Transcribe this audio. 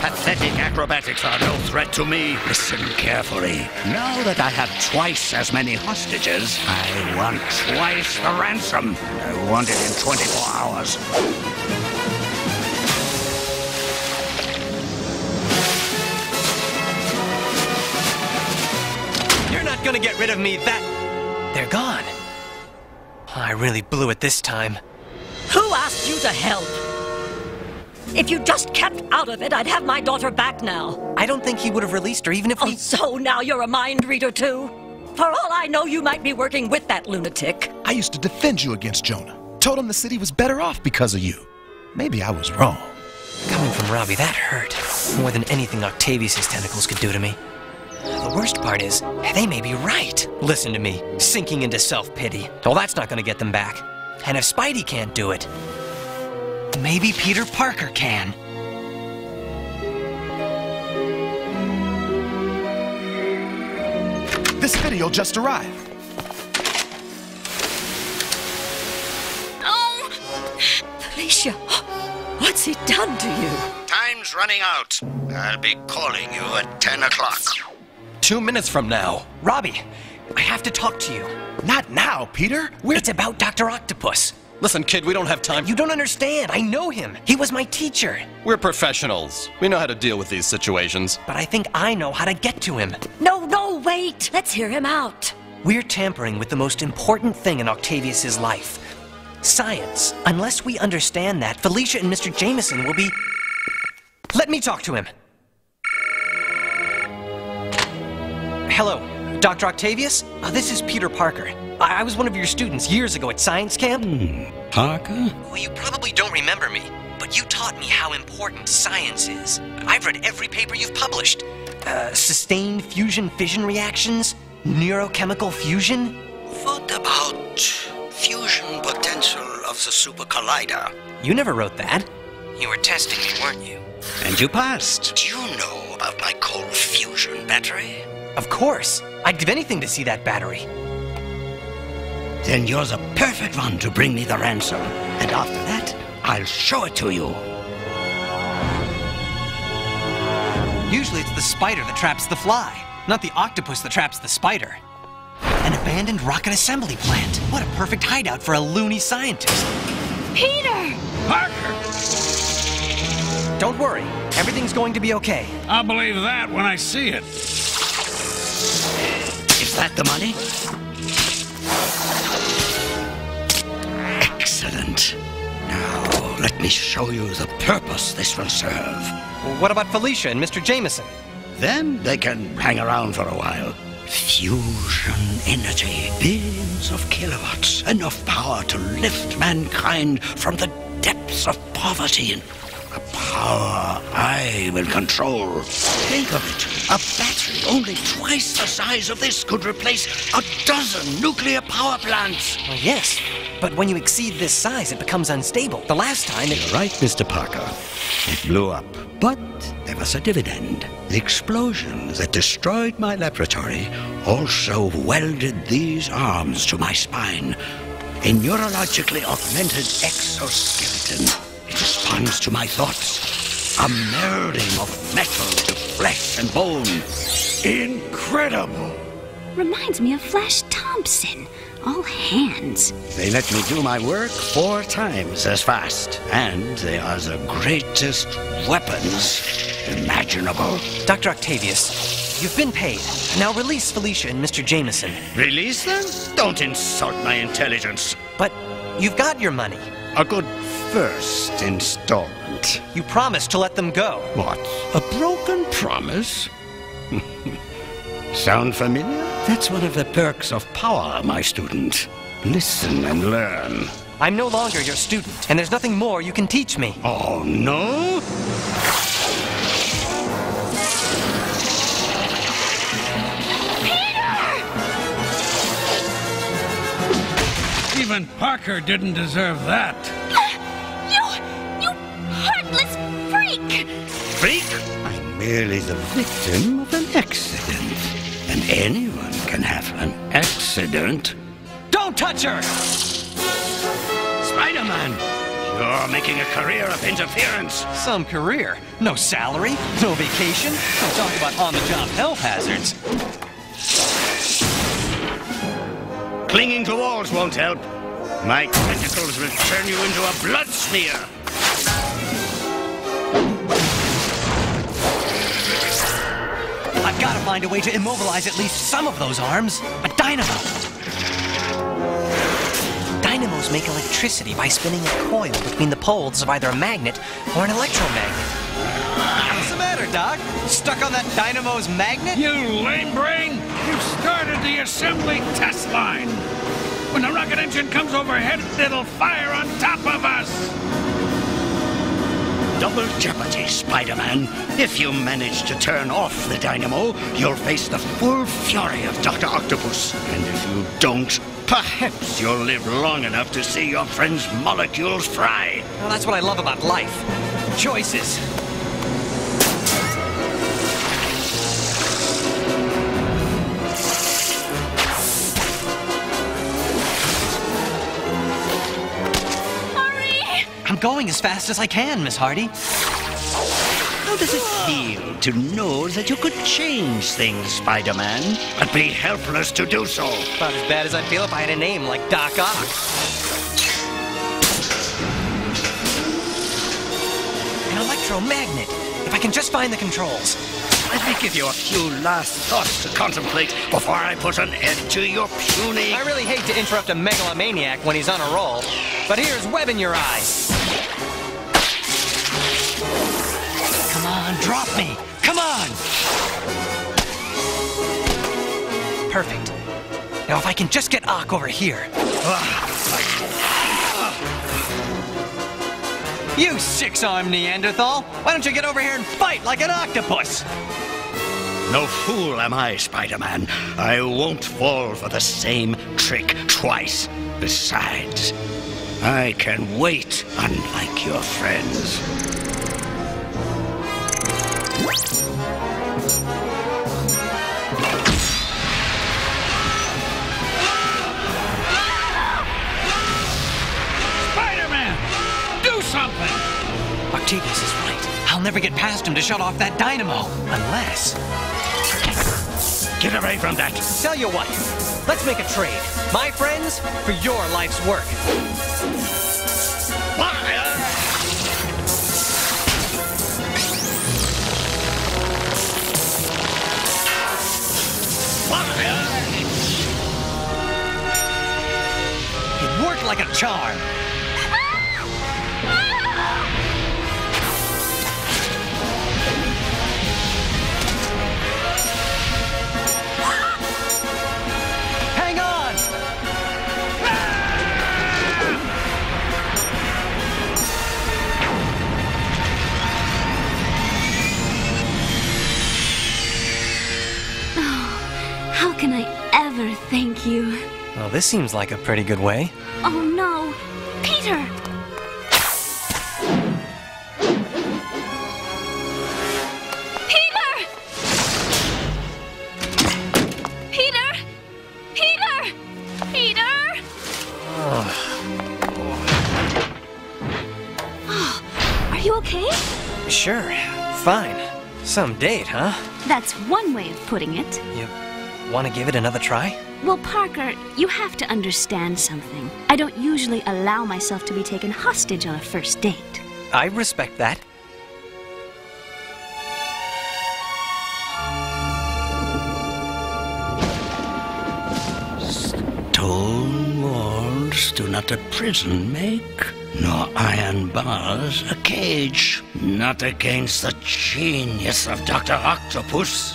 pathetic acrobatics are no threat to me. Listen carefully. Now that I have twice as many hostages, I want twice the ransom. I want it in 24 hours. You're not gonna get rid of me that... They're gone. I really blew it this time. Who asked you to help? If you just kept out of it, I'd have my daughter back now. I don't think he would have released her even if we... Oh, so now you're a mind reader too? For all I know, you might be working with that lunatic. I used to defend you against Jonah. Told him the city was better off because of you. Maybe I was wrong. Coming from Robbie, that hurt. More than anything Octavius's tentacles could do to me. The worst part is, they may be right. Listen to me, sinking into self-pity. Well, that's not gonna get them back. And if Spidey can't do it, maybe Peter Parker can. This video just arrived. Oh! Felicia, what's he done to you? Time's running out. I'll be calling you at 10 o'clock. 2 minutes from now. Robbie, I have to talk to you. Not now, Peter. It's about Dr. Octopus. Listen, kid, we don't have time. You don't understand. I know him. He was my teacher. We're professionals. We know how to deal with these situations. But I think I know how to get to him. No, wait. Let's hear him out. We're tampering with the most important thing in Octavius's life. Science. Unless we understand that, Felicia and Mr. Jameson will be... Let me talk to him. Hello, Dr. Octavius? This is Peter Parker. I was one of your students years ago at science camp. Parker? Well, you probably don't remember me, but you taught me how important science is. I've read every paper you've published. Sustained fusion-fission reactions? Neurochemical fusion? What about fusion potential of the super collider? You never wrote that. You were testing me, weren't you? And you passed. Do you know about my cold fusion battery? Of course. I'd give anything to see that battery. Then you're the perfect one to bring me the ransom. And after that, I'll show it to you. Usually it's the spider that traps the fly, not the octopus that traps the spider. An abandoned rocket assembly plant. What a perfect hideout for a loony scientist. Peter! Parker! Don't worry. Everything's going to be okay. I'll believe that when I see it. Is that the money? Excellent. Now, let me show you the purpose this will serve. What about Felicia and Mr. Jameson? Then they can hang around for a while. Fusion energy, billions of kilowatts, enough power to lift mankind from the depths of poverty, and a power I will control. Think of it. A battery only twice the size of this could replace a dozen nuclear power plants. Well, yes, but when you exceed this size, it becomes unstable. The last time it... You're right, Mr. Parker. It blew up. But there was a dividend. The explosion that destroyed my laboratory also welded these arms to my spine. A neurologically augmented exoskeleton. It responds to my thoughts. A melding of metal to flesh and bone. Incredible! Reminds me of Flash Thompson. All hands. They let me do my work 4 times as fast. And they are the greatest weapons imaginable. Dr. Octavius, you've been paid. Now release Felicia and Mr. Jameson. Release them? Don't insult my intelligence. But you've got your money. A good first installment. You promised to let them go. What? A broken promise? Sound familiar? That's one of the perks of power, my student. Listen and learn. I'm no longer your student, and there's nothing more you can teach me. Oh, no? Even Parker didn't deserve that. You heartless freak! Freak? I'm merely the victim of an accident. And anyone can have an accident. Don't touch her! Spider-Man, You're making a career of interference. Some career. No salary, no vacation. Don't talk about on-the-job health hazards. Clinging to walls won't help. My tentacles will turn you into a blood smear. I've got to find a way to immobilize at least some of those arms. A dynamo. Dynamos make electricity by spinning a coil between the poles of either a magnet or an electromagnet. What's the matter, Doc? Stuck on that dynamo's magnet? You lame brain! You started the assembly test line! When the rocket engine comes overhead, it'll fire on top of us! Double jeopardy, Spider-Man. If you manage to turn off the dynamo, you'll face the full fury of Dr. Octopus. And if you don't, perhaps you'll live long enough to see your friend's molecules fry. Well, that's what I love about life. Choices. I'm going as fast as I can, Miss Hardy. How does it feel to know that you could change things, Spider-Man, but be helpless to do so? About as bad as I'd feel if I had a name like Doc Ock. An electromagnet. If I can just find the controls. Let me give you a few last thoughts to contemplate before I put an end to your puny... I really hate to interrupt a megalomaniac when he's on a roll, but here's web in your eye. Come on, drop me! Come on! Perfect. Now if I can just get Ock over here. You six-armed Neanderthal! Why don't you get over here and fight like an octopus? No fool am I, Spider-Man. I won't fall for the same trick twice. Besides, I can wait, unlike your friends. Spider-Man! Do something! Octavius is right. I'll never get past him to shut off that dynamo. Unless... Get away from that! Tell you what, let's make a trade. My friends, for your life's work. It worked like a charm. Hang on! How can I ever thank you? Well, this seems like a pretty good way. Oh no! Peter! Peter! Peter! Peter! Peter! Oh, are you okay? Sure, fine. Some date, huh? That's one way of putting it. You want to give it another try? Well, Parker, you have to understand something. I don't usually allow myself to be taken hostage on a first date. I respect that. Stone walls do not a prison make, nor iron bars a cage. Not against the genius of Dr. Octopus.